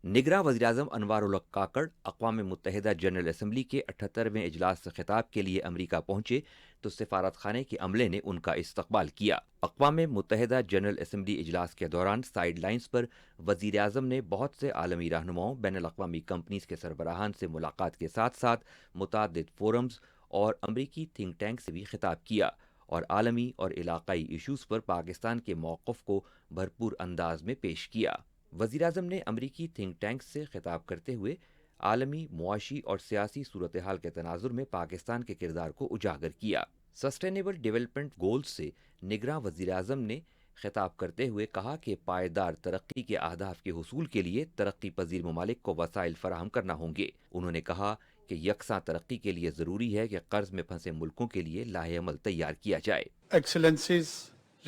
निगरां वज़ीर-ए-आज़म अनवार-उल-हक काकड़ अक़वाम मुत्तहिदा general assembly के 78वें इजलास से खिताब के लिए अमरीका पहुंचे तो सिफारतखाने के अमले ने उनका इस्तकबाल किया। अक़वाम मुत्तहिदा जनरल असम्बली इजलास के दौरान साइड लाइन्स पर वज़ीर-ए-आज़म ने बहुत से आलमी रहनुमाओं, बैनुल अक़वामी कंपनीज के सरबराहान से मुलाकात के साथ साथ मुतअद्दिद फोरम्स और अमरीकी थिंक टैंक से भी खिताब किया और आलमी और इलाकाई इशूज़ पर पाकिस्तान के मौक़िफ़ को भरपूर अंदाज में पेश किया। वज़ीर-ए-आज़म ने अमरीकी थिंक टैंक से खिताब करते हुए आलमी मुआशी और सियासी सूरत हाल के तनाजुर में पाकिस्तान के किरदार को उजागर किया। सस्टेनेबल डेवलपमेंट गोल्स से निगरां वज़ीर-ए-आज़म ने खिताब करते हुए कहा कि पायदार तरक्की के अहदाफ के हुसूल के लिए तरक्की पजीर ममालिक को वसाइल फराहम करना होंगे। उन्होंने कहा कि यकसां तरक्की के लिए ज़रूरी है कि कर्ज में फंसे मुल्कों के लिए लाहे अमल तैयार किया जाए। Excellencies,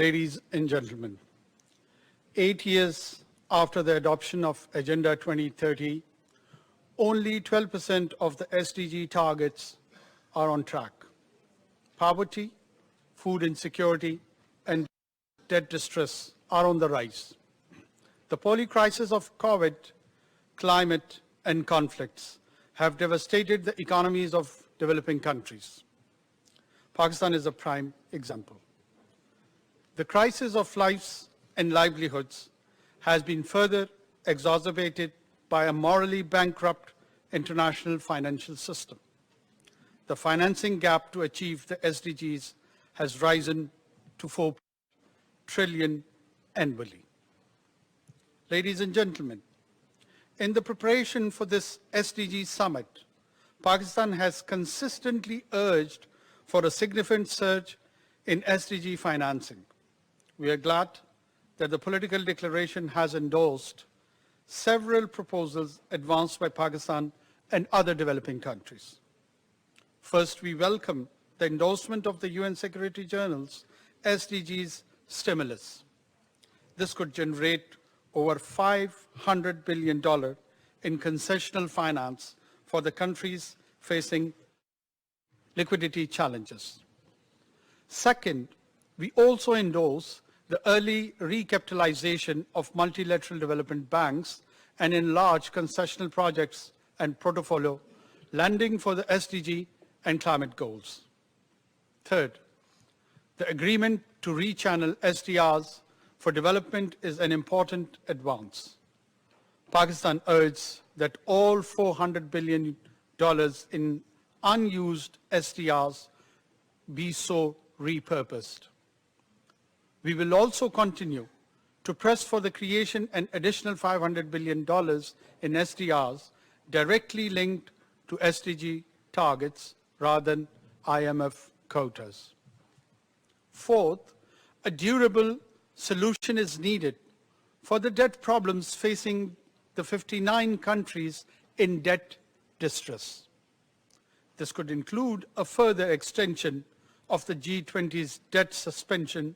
ladies and gentlemen, 8 years after the adoption of Agenda 2030, only 12% of the SDG targets are on track. Poverty, food insecurity, and debt distress are on the rise. The polycrisis of COVID, climate, and conflicts have devastated the economies of developing countries. Pakistan is a prime example. The crisis of lives and livelihoods has been further exacerbated by a morally bankrupt international financial system. The financing gap to achieve the SDGs has risen to 4 trillion annually. Ladies and gentlemen, in the preparation for this SDG summit, Pakistan has consistently urged for a significant surge in SDG financing. We are glad that the political declaration has endorsed several proposals advanced by Pakistan and other developing countries. First, we welcome the endorsement of the UN Secretary General's SDGs stimulus. This could generate over $500 billion in concessional finance for the countries facing liquidity challenges. Second, we also endorse the early recapitalization of multilateral development banks and enlarge concessional projects and portfolio lending for the SDG and climate goals. Third, the agreement to rechannel SDRs for development is an important advance. Pakistan urges that all $400 billion in unused SDRs be so repurposed. We will also continue to press for the creation an additional $500 billion in SDRs directly linked to SDG targets rather than IMF quotas. Fourth, a durable solution is needed for the debt problems facing the 59 countries in debt distress. This could include a further extension of the G20's debt suspension,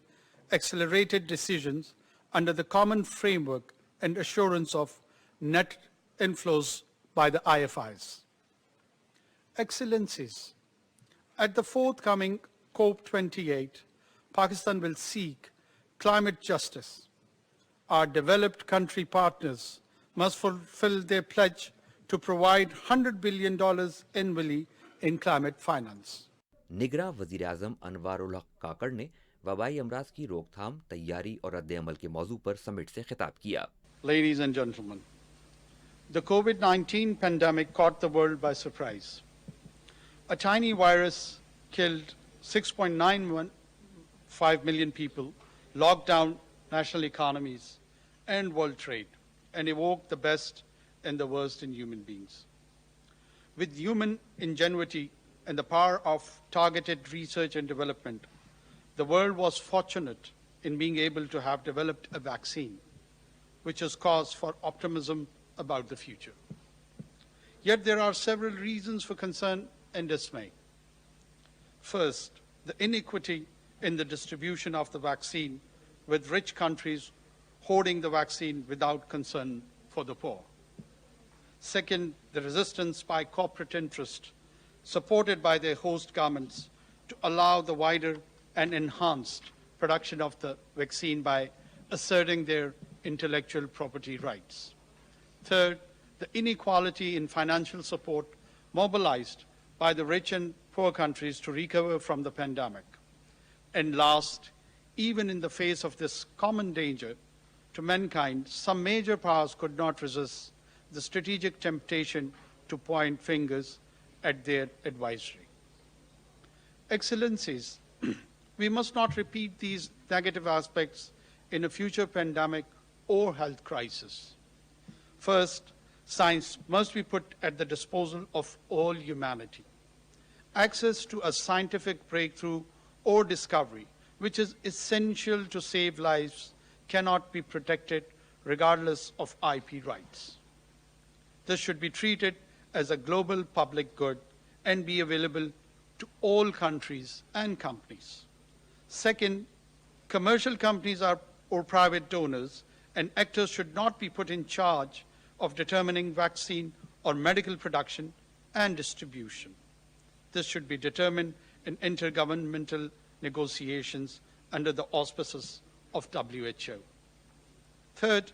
accelerated decisions under the common framework and assurance of net inflows by the IFIs. Excellencies, at the forthcoming COP28, Pakistan will seek climate justice. Our developed country partners must fulfill their pledge to provide $100 billion annually in climate finance. निगरां वज़ीर-ए-आज़म अनवार-उल-हक काकड़ ने वबाई अमराज की रोकथाम, तैयारी और रद्द-ए-अमल के मौजू पर summit से खिताब किया। Ladies and gentlemen, the COVID-19 pandemic caught the world by surprise. A tiny virus killed 6.915 million people, locked down national economies and world trade, and evoked the best and the worst in human beings. With human ingenuity and the power of targeted research and development, the world was fortunate in being able to have developed a vaccine, which is cause for optimism about the future. Yet there are several reasons for concern and dismay. First, the inequity in the distribution of the vaccine, with rich countries hoarding the vaccine without concern for the poor. Second, the resistance by corporate interest, supported by their host governments, to allow the wider and enhanced production of the vaccine by asserting their intellectual property rights. Third, the inequality in financial support mobilized by the rich and poor countries to recover from the pandemic. And last, even in the face of this common danger to mankind, some major powers could not resist the strategic temptation to point fingers at their advisory. Excellencies, we must not repeat these negative aspects in a future pandemic or health crisis. First, science must be put at the disposal of all humanity. Access to a scientific breakthrough or discovery, which is essential to save lives, cannot be protected regardless of IP rights. This should be treated as a global public good and be available to all countries and companies. Second, commercial companies or private donors and actors should not be put in charge of determining vaccine or medical production and distribution. This should be determined in intergovernmental negotiations under the auspices of WHO. Third,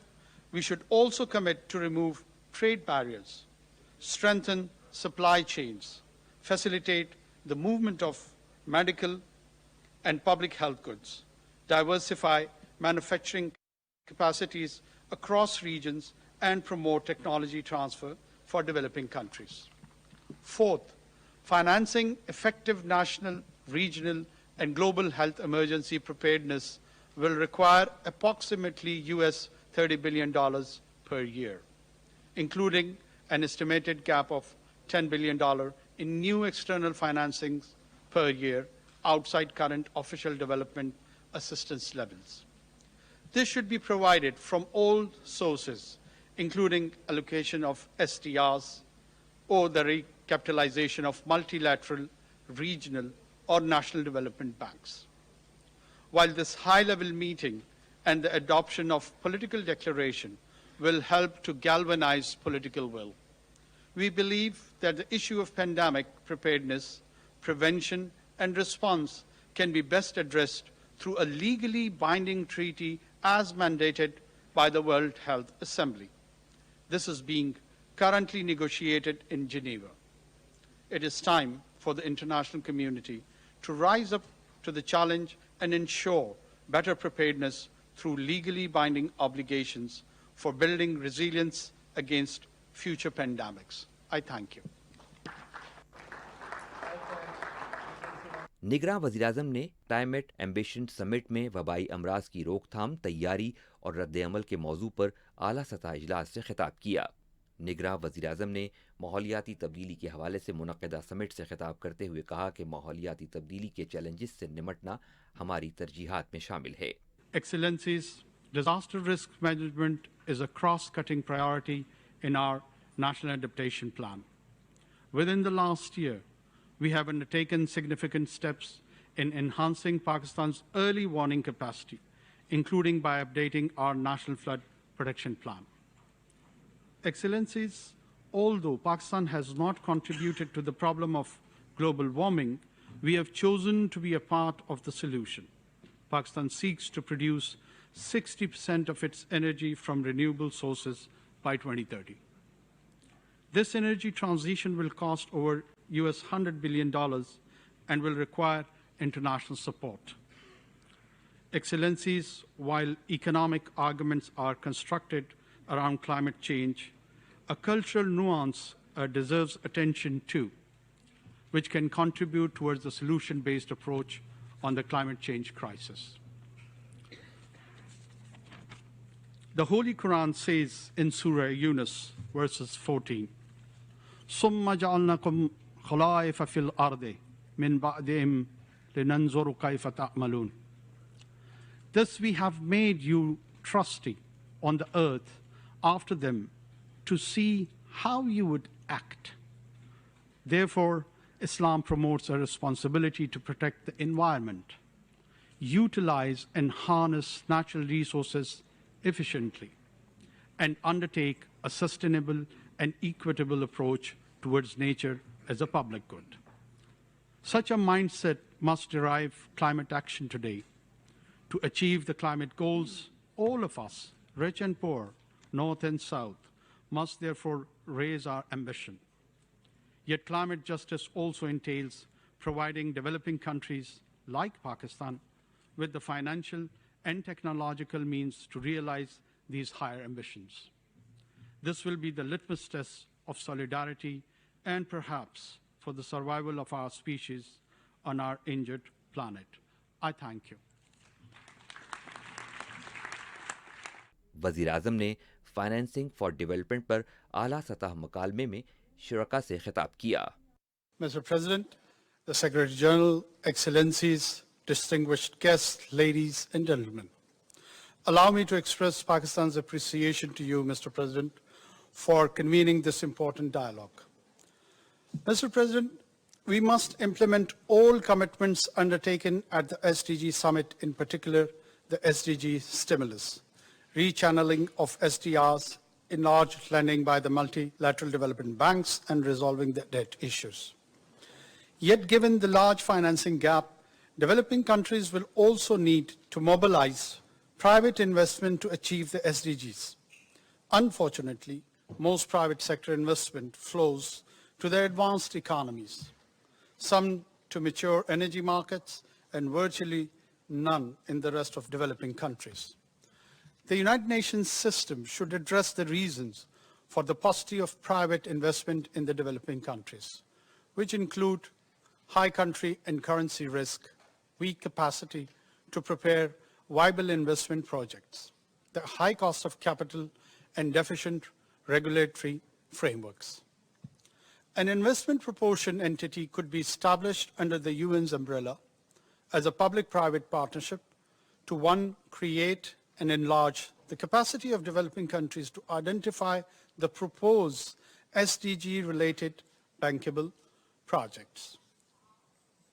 we should also commit to remove trade barriers, strengthen supply chains, facilitate the movement of medical and public health goods, diversify manufacturing capacities across regions, and promote technology transfer for developing countries. Fourth, financing effective national, regional, and global health emergency preparedness will require approximately US $30 billion per year, including an estimated gap of $10 billion in new external financings per year outside current official development assistance levels. This should be provided from all sources, including allocation of SDRs or the recapitalization of multilateral, regional, or national development banks. While this high-level meeting and the adoption of political declaration will help to galvanize political will, we believe that the issue of pandemic preparedness, prevention, and response can be best addressed through a legally binding treaty as mandated by the World Health Assembly. This is being currently negotiated in Geneva. It is time for the international community to rise up to the challenge and ensure better preparedness through legally binding obligations for building resilience against future pandemics. I thank you. निगरां वज़ीर-ए-आज़म ने climate ambition summit में वबाई अमराज की रोकथाम, तैयारी और रद्द-ए-अमल के मौजू पर आला सतह इजलास से खिताब किया। निगरां वज़ीर-ए-आज़म ने माहौलियाती तब्दीली के हवाले से मुनक़्क़दा समिट से खिताब करते हुए कहा कि माहौलियाती तब्दीली के चैलेंजेस से निमटना हमारी तरजीहात में शामिल है। Excellencies, disaster risk management is a cross-cutting priority in our National Adaptation Plan. Within the last year, we have undertaken significant steps in enhancing Pakistan's early warning capacity, including by updating our National Flood Protection Plan. Excellencies, although Pakistan has not contributed to the problem of global warming, we have chosen to be a part of the solution. Pakistan seeks to produce 60% of its energy from renewable sources by 2030. This energy transition will cost over US $100 billion and will require international support. Excellencies, while economic arguments are constructed around climate change, a cultural nuance deserves attention too, which can contribute towards the solution-based approach on the climate change crisis. The Holy Quran says in Surah Yunus, verses 14, ثُمَّ جَعَلْنَاكُمْ خَلَائِفَ فِي الْأَرْضِ مِنْ بَعْدِهِمْ لِنَنْظُرَ كَيْفَ تَعْمَلُونَ. Thus we have made you trustee on the earth after them to see how you would act. Therefore, Islam promotes a responsibility to protect the environment, utilize and harness natural resources efficiently, and undertake a sustainable and equitable approach towards nature as a public good. Such a mindset must derive climate action today. To achieve the climate goals, all of us, rich and poor, north and south, must therefore raise our ambition. Yet climate justice also entails providing developing countries like Pakistan with the financial and technological means to realize these higher ambitions. This will be the litmus test of solidarity and perhaps for the survival of our species on our injured planet. I thank you. वज़ीर आज़म ने financing for development पर आला सतह मुकालमे में शुरका से खिताब किया। Mr. President, the Secretary General, Excellencies, distinguished guests, ladies and gentlemen, allow me to express Pakistan's appreciation to you, Mr. President, for convening this important dialogue. Mr. President, we must implement all commitments undertaken at the SDG Summit, in particular the SDG stimulus, rechanneling of SDRs, enlarged lending by the multilateral development banks, and resolving the debt issues. Yet, given the large financing gap, developing countries will also need to mobilize private investment to achieve the SDGs. Unfortunately, most private sector investment flows to the advanced economies, some to mature energy markets, and virtually none in the rest of developing countries. The United Nations system should address the reasons for the paucity of private investment in the developing countries, which include high country and currency risk, weak capacity to prepare viable investment projects, the high cost of capital, and deficient regulatory frameworks. An investment proportion entity could be established under the UN's umbrella as a public-private partnership to, one, create and enlarge the capacity of developing countries to identify the proposed SDG-related bankable projects,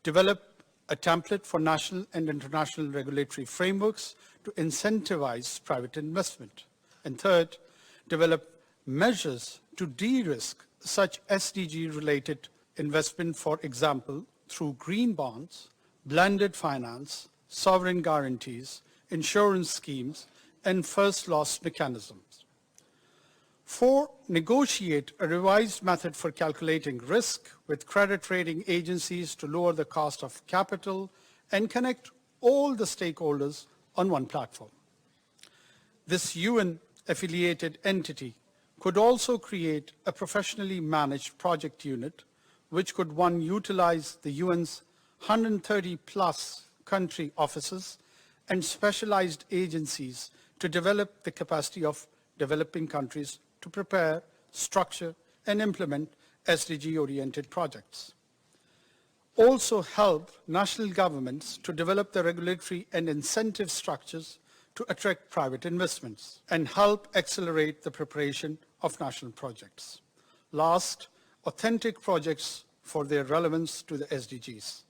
develop a template for national and international regulatory frameworks to incentivize private investment, and third, develop measures to de-risk such SDG-related investment, for example, through green bonds, blended finance, sovereign guarantees, insurance schemes, and first loss mechanisms. 4, negotiate a revised method for calculating risk with credit rating agencies to lower the cost of capital and connect all the stakeholders on one platform. This UN-affiliated entity could also create a professionally managed project unit which could, one, utilize the UN's 130+ country offices and specialized agencies to develop the capacity of developing countries to prepare, structure, and implement SDG-oriented projects. Also help national governments to develop the regulatory and incentive structures to attract private investments and help accelerate the preparation of national projects. Last, authentic projects for their relevance to the SDGs.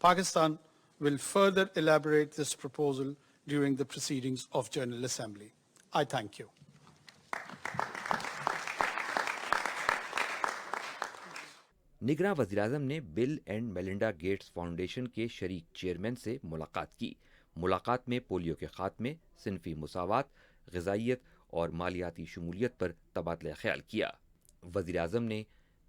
Pakistan will further elaborate this proposal during the proceedings of General Assembly. I thank you. निगरां वज़ीर-ए-आज़म ने bill and Melinda Gates foundation के शरीक chairman से मुलाकात की। मुलाकात में polio के खात्मे, सिनफी मुसावात, ग़िज़ाइयत और मालियाती शमूलियत पर तबादला ख्याल किया। वज़ीर-ए-आज़म ने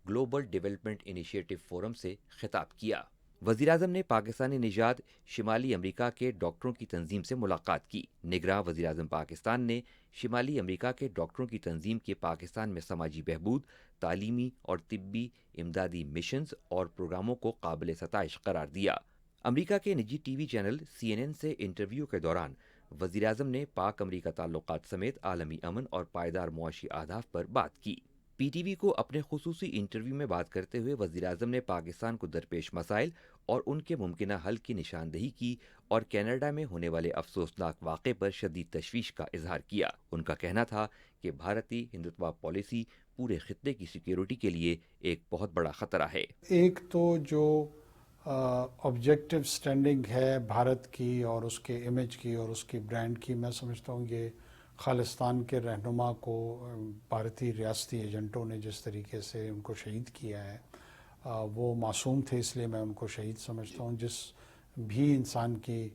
ग्लोबल डेवलपमेंट इनिशिएटिव फोरम से खिताब किया। वज़ीर-ए-आज़म ने पाकिस्तानी निजात शिमाली अमरीका के डॉक्टरों की तंजीम से मुलाकात की। निगरां वज़ीर-ए-आज़म पाकिस्तान ने शिमाली अमरीका के डॉक्टरों की तंजीम के पाकिस्तान में समाजी बहबूद, तालीमी और तिब्बी इमदादी मिशंस और प्रोग्रामों को काबिल सताइश करार दिया। अमरीका के निजी टीवी चैनल CNN से इंटरव्यू के दौरान वज़ीर-ए-आज़म ने पाक अमरीका ताल्लुकात समेत आलमी अमन और पायदार मुआशी अहदाफ पर बात की। PTV को अपने खुसूसी इंटरव्यू में बात करते हुए वज़ीर-ए-आज़म ने पाकिस्तान को दरपेश मसाइल और उनके मुमकिना हल की निशानदही की और कनाडा में होने वाले अफसोसनाक वाक़े पर शदीद तशवीश का इजहार किया। उनका कहना था कि भारतीय हिंदुत्व पॉलिसी पूरे खित्ते की सिक्योरिटी के लिए एक बहुत बड़ा ख़तरा है। एक तो जो ऑब्जेक्टिव स्टैंडिंग है भारत की और उसके इमेज की और उसकी ब्रांड की, मैं समझता हूँ ये खालिस्तान के रहनुमा को भारतीय रियासती एजेंटों ने जिस तरीके से उनको शहीद किया है, वो मासूम थे, इसलिए मैं उनको शहीद समझता हूँ। जिस भी इंसान की,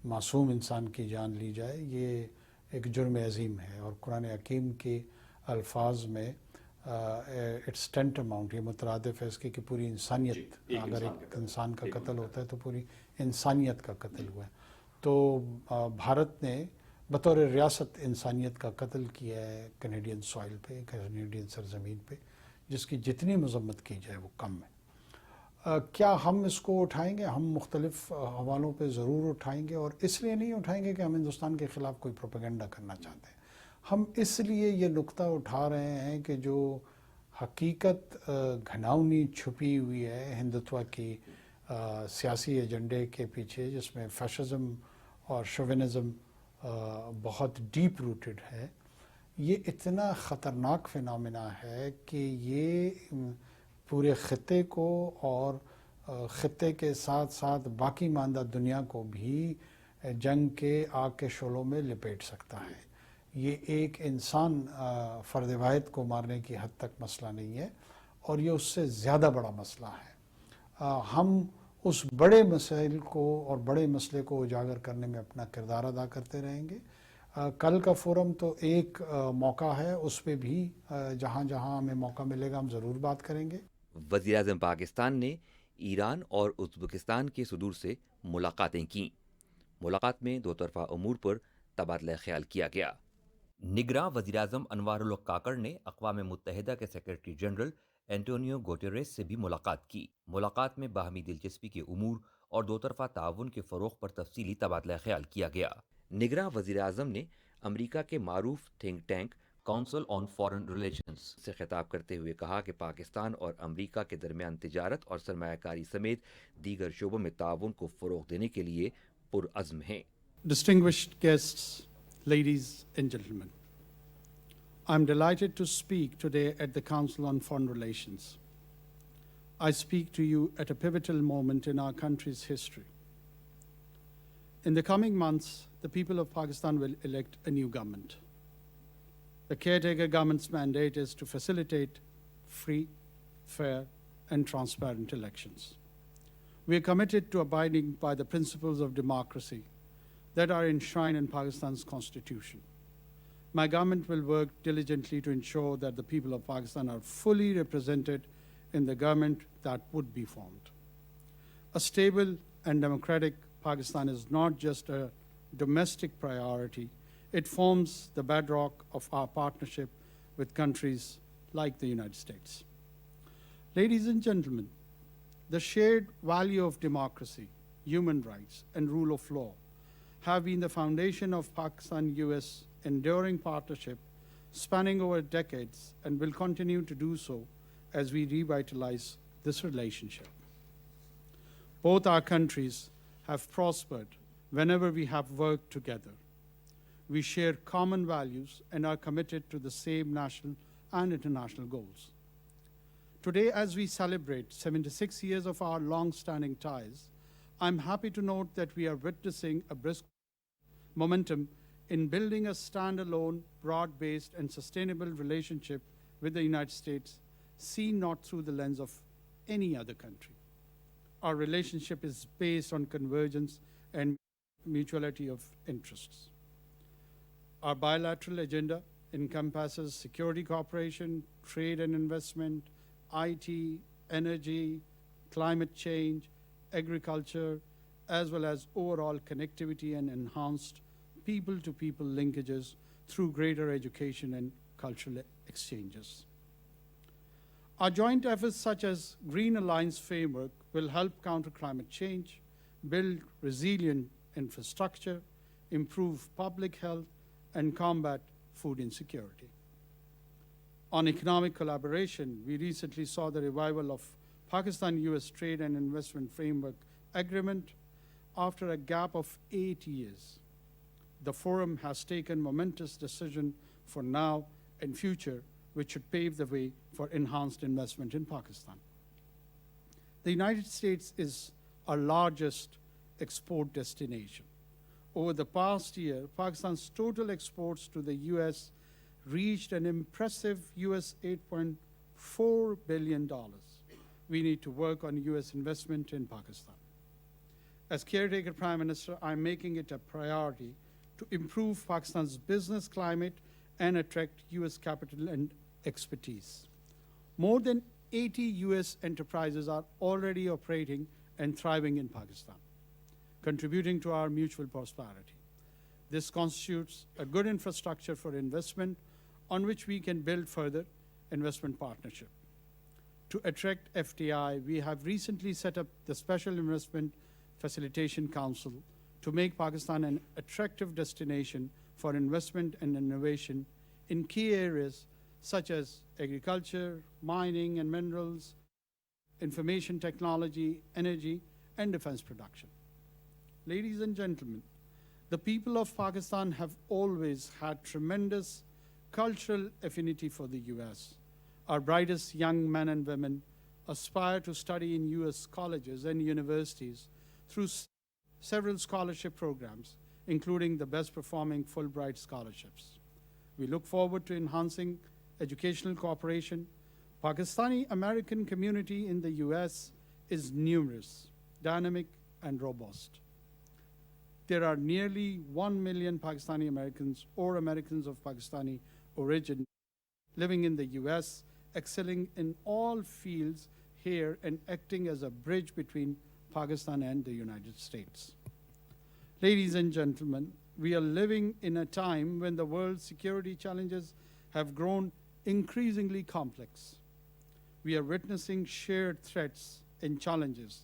मासूम इंसान की जान ली जाए, ये एक जुर्म अज़ीम है। और कुरान हकीम के अल्फाज में इट्स टेंट अमाउंट, ये मुतरादिफ है इसके कि पूरी इंसानियत, अगर एक इंसान का कत्ल होता है तो पूरी इंसानियत का कत्ल हुआ है। तो भारत ने बतौर रियासत इंसानियत का कत्ल किया है कैनेडियन सॉइल पे, कैनेडियन सरजमीन पे, जिसकी जितनी मजम्मत की जाए वो कम है। क्या हम इसको उठाएंगे? हम मुख्तलिफ हवालों पे ज़रूर उठाएंगे, और इसलिए नहीं उठाएंगे कि हम हिंदुस्तान के ख़िलाफ़ कोई प्रोपेगेंडा करना चाहते हैं। हम इसलिए ये नुक्ता उठा रहे हैं कि जो हकीकत घिनौनी छुपी हुई है हिंदुत्व की सियासी एजेंडे के पीछे, जिसमें फैशिज़म और शोविनिज़म बहुत डीप रूटेड है, ये इतना ख़तरनाक फिनोमेना है कि ये पूरे ख़ित्ते को और ख़ित्ते के साथ साथ बाकी मानदा दुनिया को भी जंग के आग के शोलों में लपेट सकता है। ये एक इंसान फ़र्द वाहिद को मारने की हद तक मसला नहीं है, और ये उससे ज़्यादा बड़ा मसला है। हम उस बड़े मसाइल को और बड़े मसले को उजागर करने में अपना किरदार अदा करते रहेंगे। कल का फोरम तो एक मौका है, उस पर भी जहाँ जहाँ हमें मौका मिलेगा हम ज़रूर बात करेंगे। वज़ीर-ए-आज़म पाकिस्तान ने ईरान और उज़्बेकिस्तान के सदूर से मुलाकातें की। मुलाकात में दो तरफ़ा अमूर पर तबादला ख्याल किया गया। निगरां वज़ीर-ए-आज़म अनवारुल-हक काकड़ ने अक़वाम मुत्तहिदा के सेक्रेटरी जनरल एंटोनियो गुटेरेस से भी मुलाकात की। मुलाकात में बाहमी दिलचस्पी के उमूर और दो तरफ़ा ताउन के फ़रोग़ पर तफसीली तबादला ख्याल किया गया। निगरां वज़ीर-ए-आज़म ने अमरीका के मारूफ think tank council on foreign relations से खिताब करते हुए कहा कि पाकिस्तान और अमरीका के दरमियान तिजारत और सरमायाकारी समेत दीगर शोबों में ताउन को फ़रोग़ देने के लिए पुरअज़्म हैं। Distinguished guests, ladies and gentlemen, I'm delighted to speak today at the Council on Foreign Relations. I speak to you at a pivotal moment in our country's history. In the coming months, the people of Pakistan will elect a new government. The Caretaker government's mandate is to facilitate free, fair, and transparent elections. We are committed to abiding by the principles of democracy that are enshrined in Pakistan's constitution. My government will work diligently to ensure that the people of Pakistan are fully represented in the government that would be formed. A stable and democratic Pakistan is not just a domestic priority, it forms the bedrock of our partnership with countries like the United States. Ladies and gentlemen, the shared value of democracy, human rights, and rule of law have been the foundation of Pakistan-US enduring partnership spanning over decades and will continue to do so as we revitalize this relationship. Both our countries have prospered whenever we have worked together. We share common values and are committed to the same national and international goals. Today, as we celebrate 76 years of our long-standing ties, I'm happy to note that we are witnessing a brisk momentum in building a standalone, broad-based, and sustainable relationship with the United States, seen not through the lens of any other country. Our relationship is based on convergence and mutuality of interests. Our bilateral agenda encompasses security cooperation, trade and investment, IT, energy, climate change, agriculture, as well as overall connectivity and enhanced people-to-people linkages through greater education and cultural exchanges. Our joint efforts such as Green Alliance Framework will help counter climate change, build resilient infrastructure, improve public health, and combat food insecurity. On economic collaboration, we recently saw the revival of Pakistan-US Trade and Investment Framework Agreement after a gap of 8 years. The forum has taken momentous decision for now and future, which should pave the way for enhanced investment in Pakistan. The United States is our largest export destination. Over the past year, Pakistan's total exports to the US reached an impressive US $8.4 billion. We need to work on US investment in Pakistan. As Caretaker Prime Minister, I'm making it a priority to improve Pakistan's business climate and attract US capital and expertise. More than 80 US enterprises are already operating and thriving in Pakistan, contributing to our mutual prosperity. This constitutes a good infrastructure for investment on which we can build further investment partnership. To attract FDI, we have recently set up the Special Investment Facilitation Council to make Pakistan an attractive destination for investment and innovation in key areas such as agriculture, mining and minerals, information technology, energy, and defense production. Ladies and gentlemen, the people of Pakistan have always had tremendous cultural affinity for the US. Our brightest young men and women aspire to study in US colleges and universities through several scholarship programs, including the best performing Fulbright scholarships. We look forward to enhancing educational cooperation. Pakistani American community in the US is numerous, dynamic, and robust. There are nearly 1 million Pakistani Americans or Americans of Pakistani origin living in the US, excelling in all fields here and acting as a bridge between Pakistan and the United States. Ladies and gentlemen, we are living in a time when the world's security challenges have grown increasingly complex. We are witnessing shared threats and challenges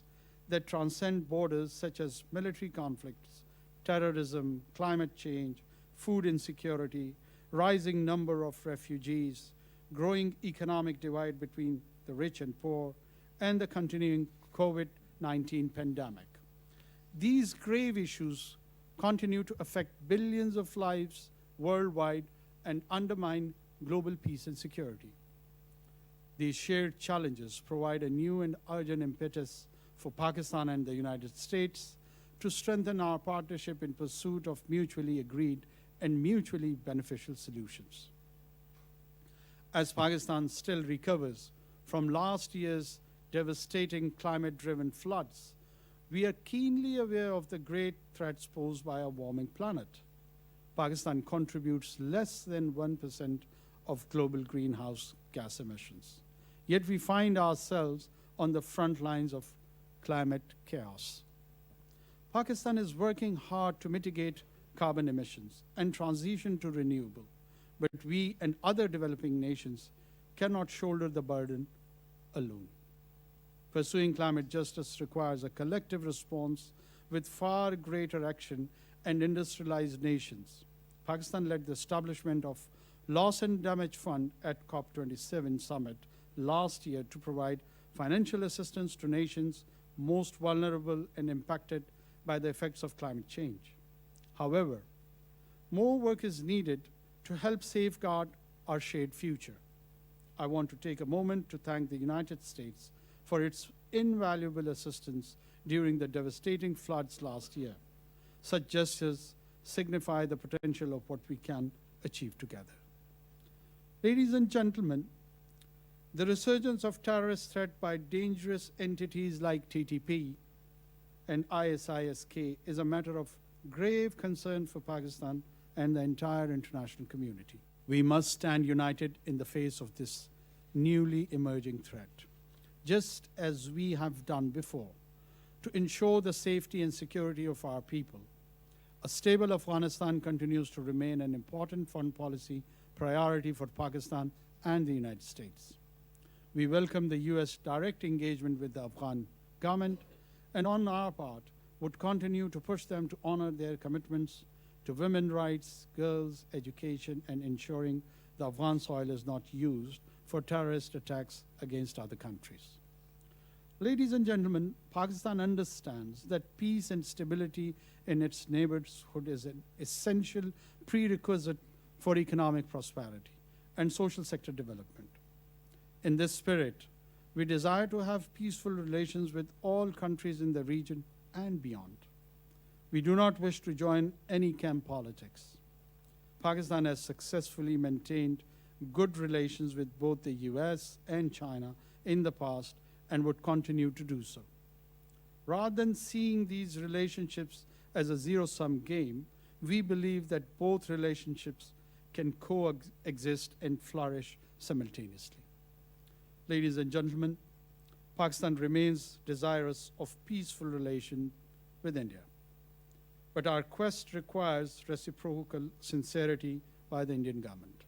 that transcend borders such as military conflicts, terrorism, climate change, food insecurity, rising number of refugees, growing economic divide between the rich and poor, and the continuing COVID-19 pandemic. These grave issues continue to affect billions of lives worldwide and undermine global peace and security. These shared challenges provide a new and urgent impetus for Pakistan and the United States to strengthen our partnership in pursuit of mutually agreed and mutually beneficial solutions. As Pakistan still recovers from last year's devastating climate-driven floods, we are keenly aware of the great threats posed by a warming planet. Pakistan contributes less than 1% of global greenhouse gas emissions. Yet we find ourselves on the front lines of climate chaos. Pakistan is working hard to mitigate carbon emissions and transition to renewable, but we and other developing nations cannot shoulder the burden alone. Pursuing climate justice requires a collective response with far greater action and industrialized nations. Pakistan led the establishment of Loss and Damage Fund at COP27 summit last year to provide financial assistance to nations most vulnerable and impacted by the effects of climate change. However, more work is needed to help safeguard our shared future. I want to take a moment to thank the United States for its invaluable assistance during the devastating floods last year. Such gestures signify the potential of what we can achieve together. Ladies and gentlemen, the resurgence of terrorist threat by dangerous entities like TTP and ISIS-K is a matter of grave concern for Pakistan and the entire international community. We must stand united in the face of this newly emerging threat, just as we have done before, to ensure the safety and security of our people. A stable Afghanistan continues to remain an important foreign policy priority for Pakistan and the United States. We welcome the U.S. direct engagement with the Afghan government, and on our part, would continue to push them to honor their commitments to women's rights, girls' education, and ensuring the Afghan soil is not used for terrorist attacks against other countries. Ladies and gentlemen, Pakistan understands that peace and stability in its neighborhood is an essential prerequisite for economic prosperity and social sector development. In this spirit, we desire to have peaceful relations with all countries in the region and beyond. We do not wish to join any camp politics. Pakistan has successfully maintained good relations with both the US and China in the past and would continue to do so. Rather than seeing these relationships as a zero-sum game, we believe that both relationships can coexist and flourish simultaneously. Ladies and gentlemen, Pakistan remains desirous of peaceful relations with India. But our quest requires reciprocal sincerity by the Indian government.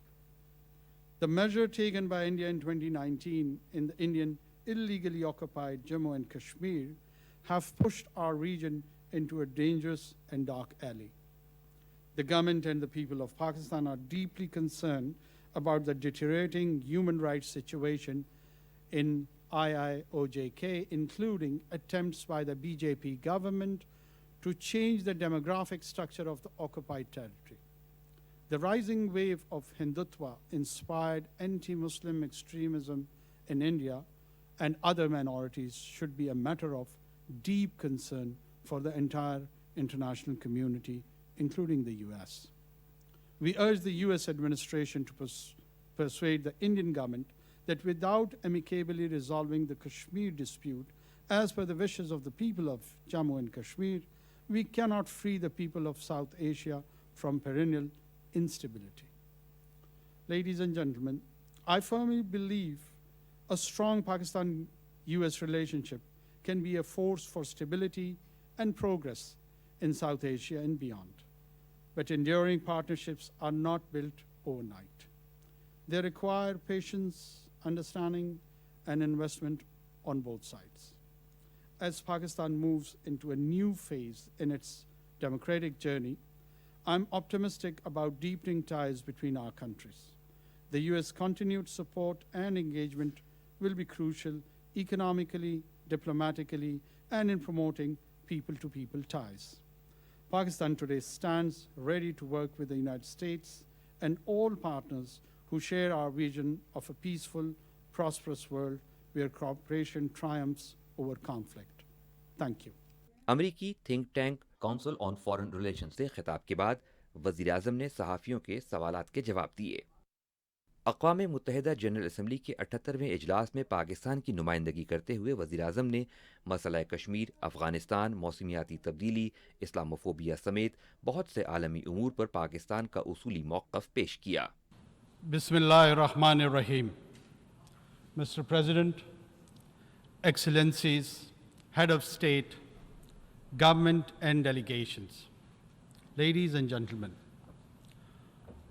The measure taken by India in 2019 in the Indian illegally occupied Jammu and Kashmir have pushed our region into a dangerous and dark alley. The government and the people of Pakistan are deeply concerned about the deteriorating human rights situation in IIOJK, including attempts by the BJP government to change the demographic structure of the occupied territory. The rising wave of Hindutva-inspired anti-Muslim extremism in India and other minorities should be a matter of deep concern for the entire international community, including the US. We urge the US administration to persuade the Indian government that without amicably resolving the Kashmir dispute, as per the wishes of the people of Jammu and Kashmir, we cannot free the people of South Asia from perennial instability. Ladies and gentlemen, I firmly believe a strong Pakistan-US relationship can be a force for stability and progress in South Asia and beyond. But enduring partnerships are not built overnight. They require patience, understanding, and investment on both sides. As Pakistan moves into a new phase in its democratic journey, I'm optimistic about deepening ties between our countries. The US continued support and engagement will be crucial economically, diplomatically, and in promoting people-to-people ties. Pakistan today stands ready to work with the United States and all partners who share our vision of a peaceful, prosperous world where cooperation triumphs over conflict. Thank you. अमरीकी think tank council on foreign relations से खिताब के बाद वज़ीर आज़म ने सहाफ़ियों के सवालात के जवाब दिए। अक़वाम मुत्तहिदा जनरल असम्बली के 78वें इजलास में पाकिस्तान की नुमाइंदगी करते हुए वज़ीर आज़म ने मसला कश्मीर, अफ़गानिस्तान, मौसमियाती तब्दीली, इस्लामोफोबिया समेत बहुत से आलमी उमूर पर पाकिस्तान का उसूली मौक़िफ़ पेश किया। Bismillahirrahmanirrahim. Mr. President, Excellencies, Head of State, Government and Delegations, ladies and gentlemen,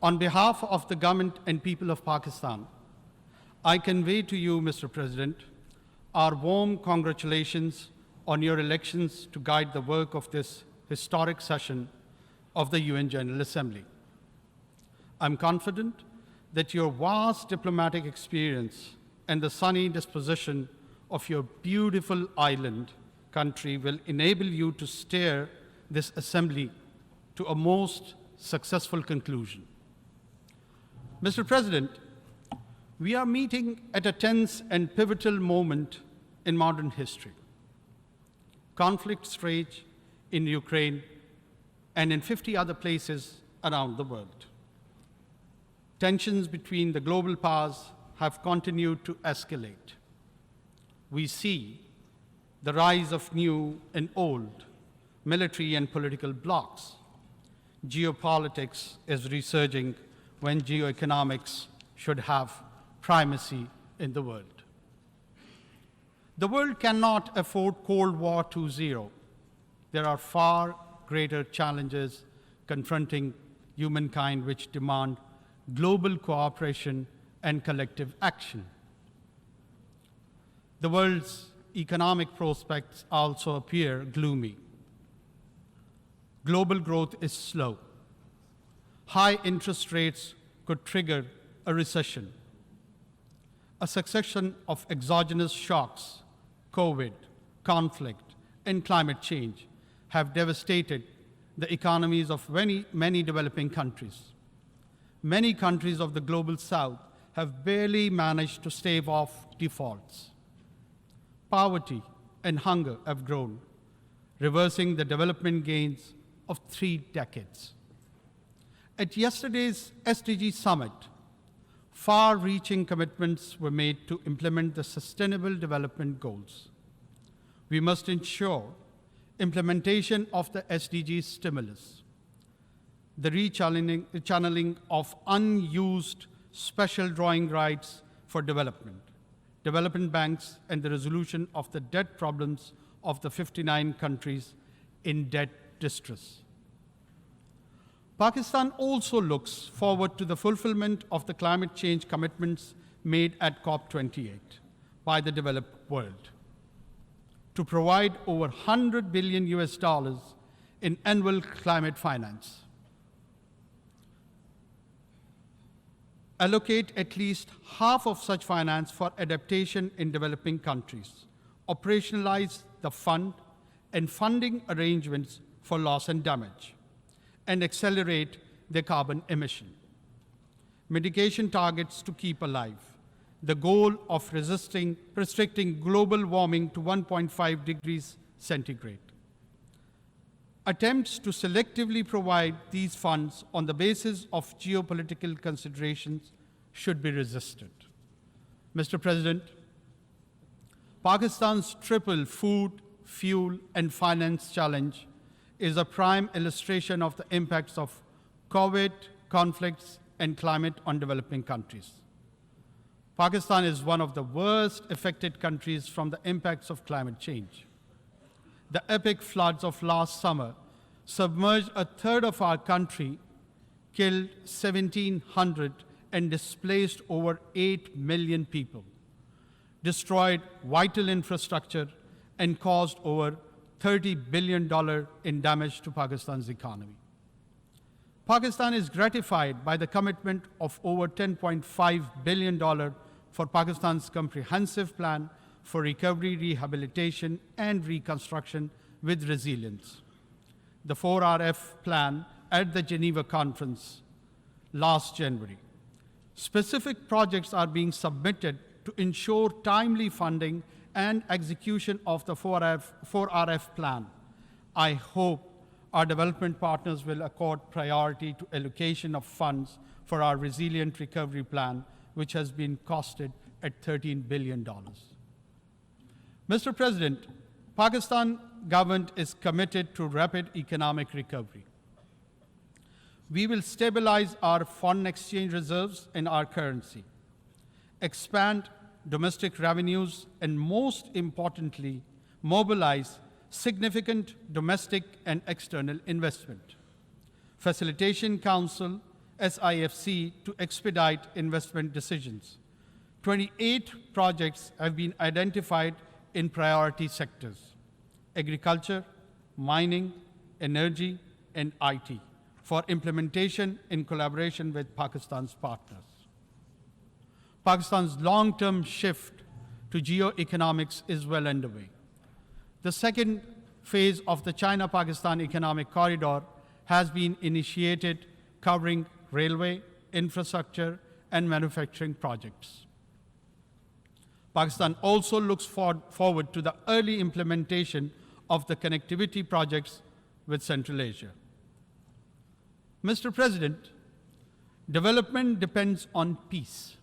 on behalf of the government and people of Pakistan, I convey to you, Mr. President, our warm congratulations on your elections to guide the work of this historic session of the UN General Assembly. I'm confident that your vast diplomatic experience and the sunny disposition of your beautiful island country will enable you to steer this assembly to a most successful conclusion. Mr. President, we are meeting at a tense and pivotal moment in modern history. Conflicts rage in Ukraine and in 50 other places around the world. Tensions between the global powers have continued to escalate. We see the rise of new and old military and political blocs. Geopolitics is resurging when geoeconomics should have primacy in the world. The world cannot afford Cold War 2.0. There are far greater challenges confronting humankind which demand global cooperation and collective action. The world's economic prospects also appear gloomy. Global growth is slow. High interest rates could trigger a recession. A succession of exogenous shocks, COVID, conflict, and climate change have devastated the economies of many developing countries. Many countries of the global south have barely managed to stave off defaults. Poverty and hunger have grown, reversing the development gains of 3 decades. At yesterday's SDG summit, far-reaching commitments were made to implement the Sustainable Development Goals. We must ensure implementation of the SDG stimulus, the rechanneling of unused special drawing rights for development, development banks, and the resolution of the debt problems of the 59 countries in debt distress. Pakistan also looks forward to the fulfillment of the climate change commitments made at COP28 by the developed world to provide over $100 billion in annual climate finance, allocate at least half of such finance for adaptation in developing countries, operationalize the fund and funding arrangements for loss and damage, and accelerate their carbon emission. Mitigation targets to keep alive the goal of restricting global warming to 1.5 degrees centigrade. Attempts to selectively provide these funds on the basis of geopolitical considerations should be resisted. Mr. President, Pakistan's triple food, fuel, and finance challenge is a prime illustration of the impacts of COVID, conflicts, and climate on developing countries. Pakistan is one of the worst affected countries from the impacts of climate change. The epic floods of last summer submerged a third of our country, killed 1,700, and displaced over 8 million people, destroyed vital infrastructure, and caused over $30 billion in damage to Pakistan's economy. Pakistan is gratified by the commitment of over $10.5 billion for Pakistan's comprehensive plan for recovery, rehabilitation, and reconstruction with resilience. The 4RF plan at the Geneva conference last January. Specific projects are being submitted to ensure timely funding and execution of the 4RF plan. I hope our development partners will accord priority to allocation of funds for our resilient recovery plan, which has been costed at $13 billion. Mr. President, Pakistan government is committed to rapid economic recovery. We will stabilize our foreign exchange reserves and our currency, expand domestic revenues, and most importantly, mobilize significant domestic and external investment. Facilitation Council, SIFC, to expedite investment decisions. 28 projects have been identified in priority sectors: agriculture, mining, energy, and IT, for implementation in collaboration with Pakistan's partners. Pakistan's long-term shift to geoeconomics is well underway. The second phase of the China-Pakistan Economic Corridor has been initiated, covering railway, infrastructure, and manufacturing projects. Pakistan also looks forward to the early implementation of the connectivity projects with Central Asia. Mr. President, development depends on peace.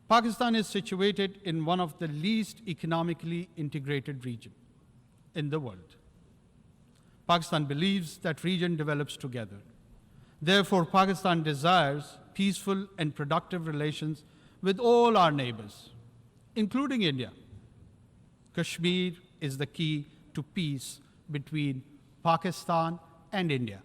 Pakistan is situated in one of the least economically integrated regions in the world. Pakistan believes that region develops together. Therefore, Pakistan desires peaceful and productive relations with all our neighbors, including India. Kashmir is the key to peace between Pakistan and India.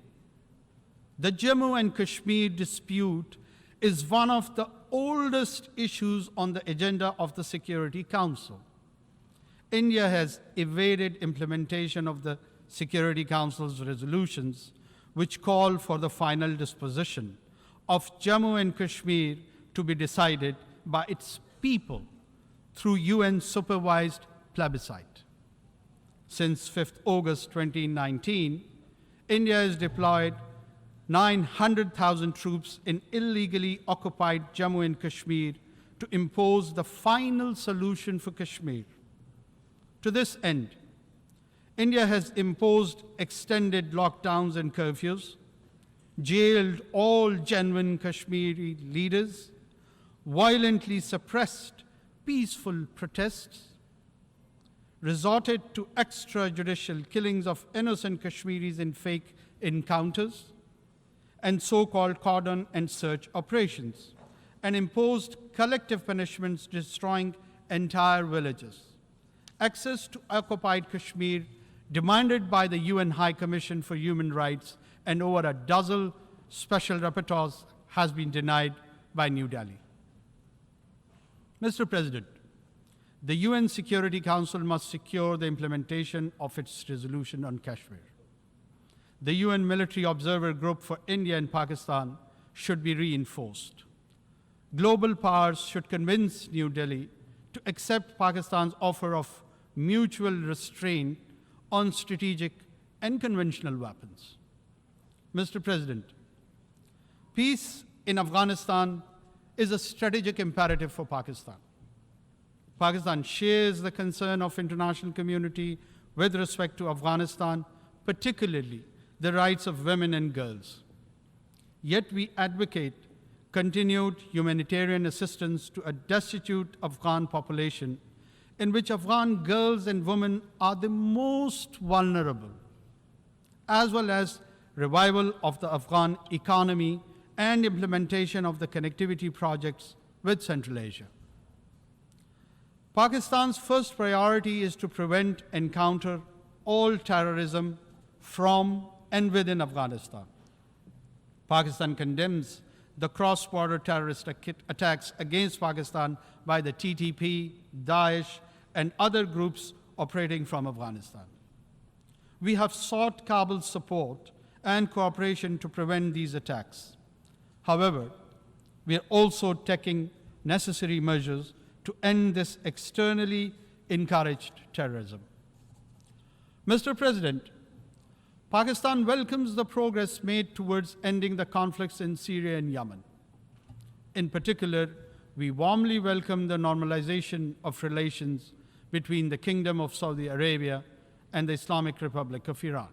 The Jammu and Kashmir dispute is one of the oldest issues on the agenda of the Security Council. India has evaded implementation of the Security Council's resolutions, which call for the final disposition of Jammu and Kashmir to be decided by its people through UN-supervised plebiscite. Since 5th August 2019, India has deployed 900,000 troops in illegally occupied Jammu and Kashmir to impose the final solution for Kashmir. To this end, India has imposed extended lockdowns and curfews, jailed all genuine Kashmiri leaders, violently suppressed peaceful protests, resorted to extrajudicial killings of innocent Kashmiris in fake encounters, and so-called cordon and search operations, and imposed collective punishments destroying entire villages. Access to occupied Kashmir, demanded by the UN High Commission for Human Rights and over a dozen special rapporteurs, has been denied by New Delhi. Mr. President, the UN Security Council must secure the implementation of its resolution on Kashmir. The UN Military Observer Group for India and Pakistan should be reinforced. Global powers should convince New Delhi to accept Pakistan's offer of mutual restraint on strategic and conventional weapons. Mr. President, peace in Afghanistan is a strategic imperative for Pakistan. Pakistan shares the concern of international community with respect to Afghanistan, particularly the rights of women and girls. Yet we advocate continued humanitarian assistance to a destitute Afghan population in which Afghan girls and women are the most vulnerable, as well as revival of the Afghan economy and implementation of the connectivity projects with Central Asia. Pakistan's first priority is to prevent and counter all terrorism from and within Afghanistan. Pakistan condemns the cross-border terrorist attacks against Pakistan by the TTP, Daesh, and other groups operating from Afghanistan. We have sought Kabul's support and cooperation to prevent these attacks. However, we are also taking necessary measures to end this externally encouraged terrorism. Mr. President, Pakistan welcomes the progress made towards ending the conflicts in Syria and Yemen. In particular, we warmly welcome the normalization of relations between the Kingdom of Saudi Arabia and the Islamic Republic of Iran.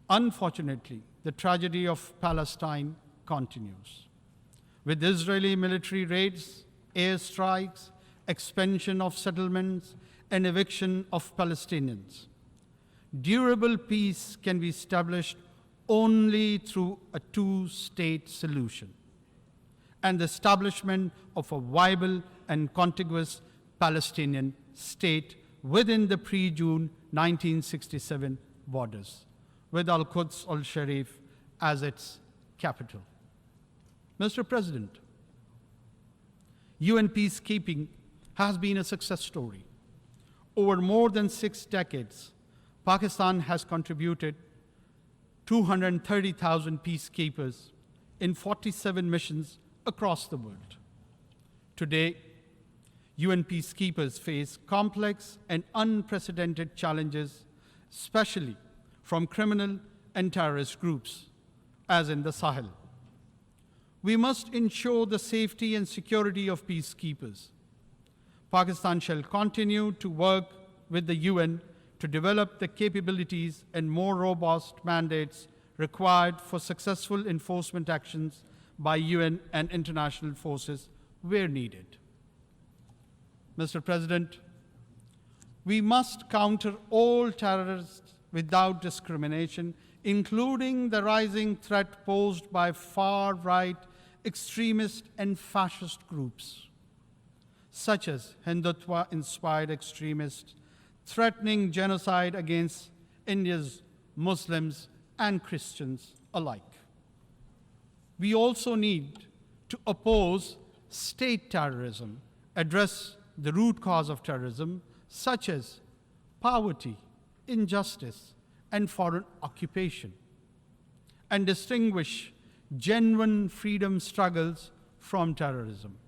Unfortunately, the tragedy of Palestine continues. With Israeli military raids, airstrikes, expansion of settlements, and eviction of Palestinians, durable peace can be established only through a two-state solution and the establishment of a viable and contiguous Palestinian state within the pre-June 1967 borders, with Al-Quds al-Sharif as its capital. Mr. President, UN peacekeeping has been a success story. Over more than 6 decades, Pakistan has contributed 230,000 peacekeepers in 47 missions across the world. Today, UN peacekeepers face complex and unprecedented challenges, especially from criminal and terrorist groups, as in the Sahel. We must ensure the safety and security of peacekeepers. Pakistan shall continue to work with the UN to develop the capabilities and more robust mandates required for successful enforcement actions by UN and international forces where needed. Mr. President, we must counter all terrorists without discrimination, including the rising threat posed by far-right extremist and fascist groups, such as Hindutva-inspired extremists threatening genocide against India's Muslims and Christians alike. We also need to oppose state terrorism, address the root cause of terrorism, such as poverty, injustice, and foreign occupation, and distinguish genuine freedom struggles from terrorism.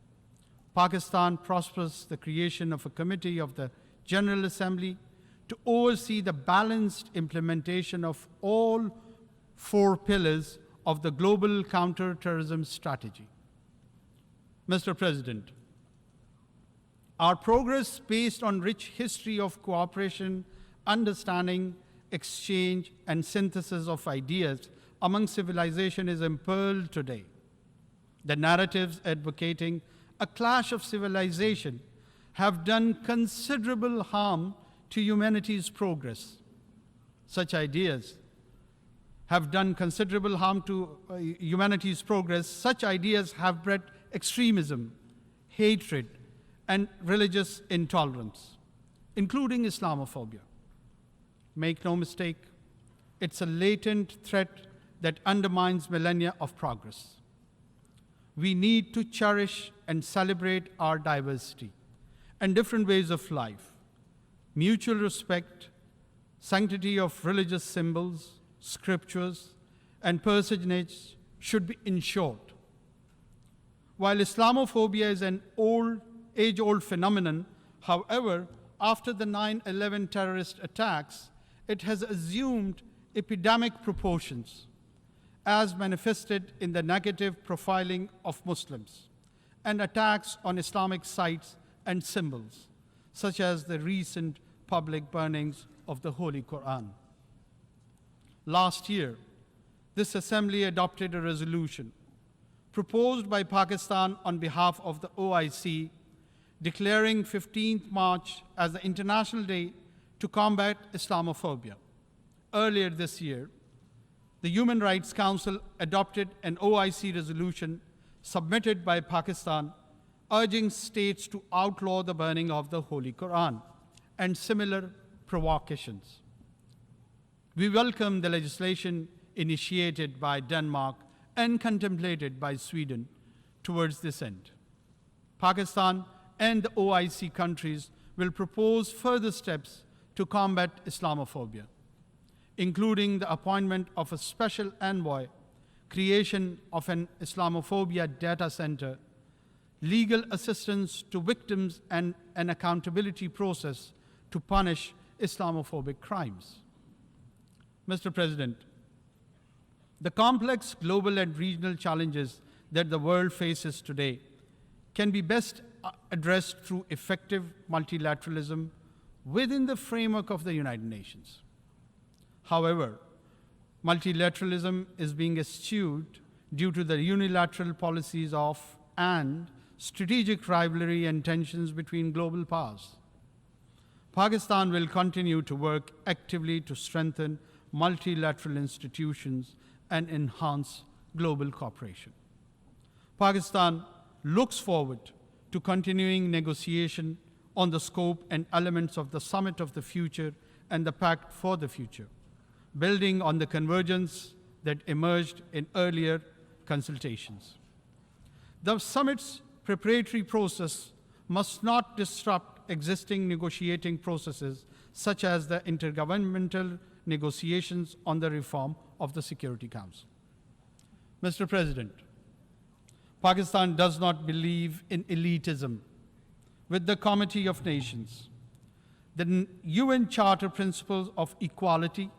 Pakistan prospers the creation of a committee of the General Assembly to oversee the balanced implementation of all 4 pillars of the global counter-terrorism strategy. Mr. President, our progress based on rich history of cooperation, understanding, exchange, and synthesis of ideas among civilization is impearled today. The narratives advocating a clash of civilization have done considerable harm to humanity's progress. Such ideas have done considerable harm to humanity's progress. Such ideas have bred extremism, hatred, and religious intolerance, including Islamophobia. Make no mistake, it's a latent threat that undermines millennia of progress. We need to cherish and celebrate our diversity and different ways of life, mutual respect, sanctity of religious symbols, scriptures, and personage should be ensured. While Islamophobia is an age-old phenomenon, however, after the 9/11 terrorist attacks, it has assumed epidemic proportions, as manifested in the negative profiling of Muslims and attacks on Islamic sites and symbols, such as the recent public burnings of the Holy Quran. Last year, this assembly adopted a resolution proposed by Pakistan on behalf of the OIC, declaring 15th March as the International Day to combat Islamophobia. Earlier this year, the Human Rights Council adopted an OIC resolution submitted by Pakistan urging states to outlaw the burning of the Holy Quran and similar provocations. We welcome the legislation initiated by Denmark and contemplated by Sweden towards this end. Pakistan and the OIC countries will propose further steps to combat Islamophobia, including the appointment of a special envoy, creation of an Islamophobia data center, legal assistance to victims, and an accountability process to punish Islamophobic crimes. Mr. President, the complex global and regional challenges that the world faces today can be best addressed through effective multilateralism within the framework of the United Nations. However, multilateralism is being eschewed due to the unilateral policies of and strategic rivalry and tensions between global powers. Pakistan will continue to work actively to strengthen multilateral institutions and enhance global cooperation. Pakistan looks forward to continuing negotiation on the scope and elements of the Summit of the Future and the Pact for the Future, building on the convergence that emerged in earlier consultations. The summit's preparatory process must not disrupt existing negotiating processes, such as the intergovernmental negotiations on the reform of the Security Council. Mr. President, Pakistan does not believe in elitism. With the Committee of Nations, the UN Charter principles of equality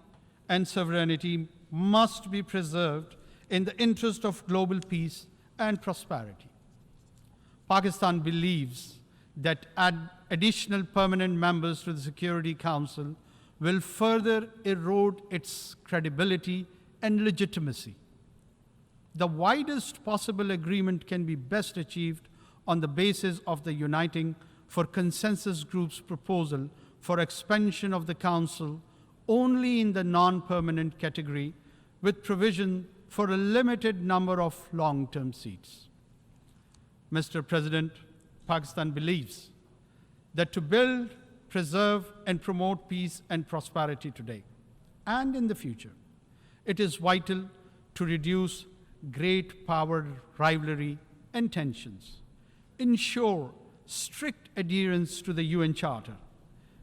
and sovereignty must be preserved in the interest of global peace and prosperity. Pakistan believes that additional permanent members to the Security Council will further erode its credibility and legitimacy. The widest possible agreement can be best achieved on the basis of the Uniting for Consensus Group's proposal for expansion of the Council only in the non-permanent category, with provision for a limited number of long-term seats. Mr. President, Pakistan believes that to build, preserve, and promote peace and prosperity today and in the future, it is vital to reduce great power rivalry and tensions, ensure strict adherence to the UN Charter,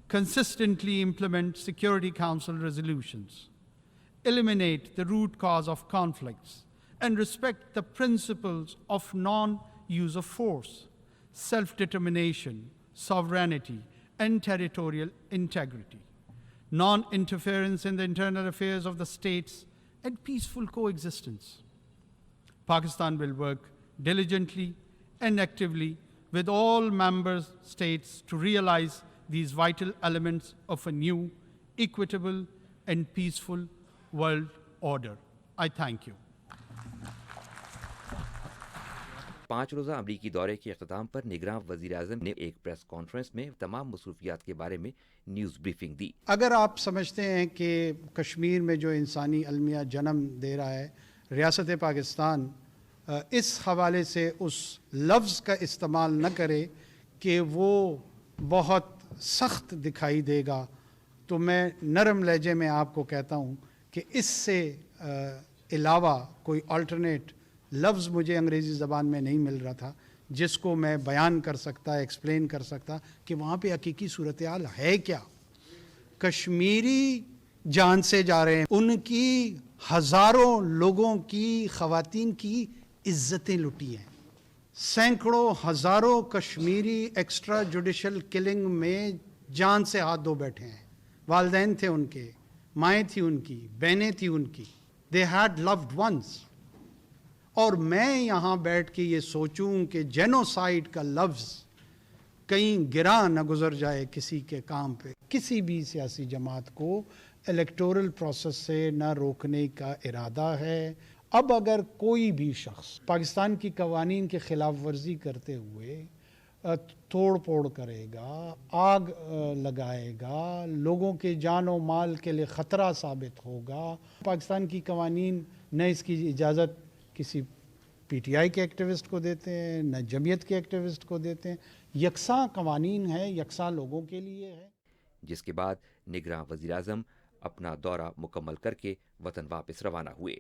consistently implement Security Council resolutions, eliminate the root cause of conflicts, and respect the principles of non-use of force, self-determination, sovereignty, and territorial integrity, non-interference in the internal affairs of the states, and peaceful coexistence. Pakistan will work diligently and actively with all member states to realize these vital elements of a new, equitable, and peaceful world order. I thank you. 5 रोज़ा अमरीकी दौरे के इख्तिताम पर निगरान वज़ीर-ए-आज़म ने एक press conference में तमाम मसरूफियात के बारे में न्यूज़ ब्रीफिंग दी। अगर आप समझते हैं कि कश्मीर में जो इंसानी अलमिया जन्म दे रहा है रियासत पाकिस्तान, اس حوالے سے اس لفظ کا استعمال نہ کرے کہ وہ بہت سخت دکھائی دے گا، تو میں نرم لہجے میں آپ کو کہتا ہوں کہ اس سے علاوہ کوئی آلٹرنیٹ لفظ مجھے انگریزی زبان میں نہیں مل رہا تھا جس کو میں بیان کر سکتا، ایکسپلین کر سکتا کہ وہاں پہ حقیقی صورتحال ہے کیا۔ کشمیری جان سے جا رہے ہیں، ان کی ہزاروں لوگوں کی، خواتین کی عزتیں لٹی ہیں، سینکڑوں ہزاروں کشمیری ایکسٹرا جوڈیشل کلنگ میں جان سے ہاتھ دھو بیٹھے ہیں، والدین تھے ان کے، مائیں تھی ان کی، بہنیں تھی ان کی، they had loved ones۔ اور میں یہاں بیٹھ کے یہ سوچوں کہ جینوسائیڈ کا لفظ کہیں گرا نہ گزر جائے کسی کے کام پہ، کسی بھی سیاسی جماعت کو الیکٹورل پروسیس سے نہ روکنے کا ارادہ ہے۔ اب اگر کوئی بھی شخص پاکستان کی قوانین کی خلاف ورزی کرتے ہوئے توڑ پھوڑ کرے گا، آگ لگائے گا، لوگوں کے جان و مال کے لیے خطرہ ثابت ہوگا، پاکستان کی قوانین نہ اس کی اجازت کسی پی ٹی آئی کے ایکٹیوسٹ کو دیتے ہیں، نہ جمعیت کے ایکٹیوسٹ کو دیتے ہیں، یکساں قوانین ہے، یکساں لوگوں کے لیے ہے۔ جس کے بعد نگراں وزیر اعظم اپنا دورہ مکمل کر کے وطن واپس روانہ ہوئے۔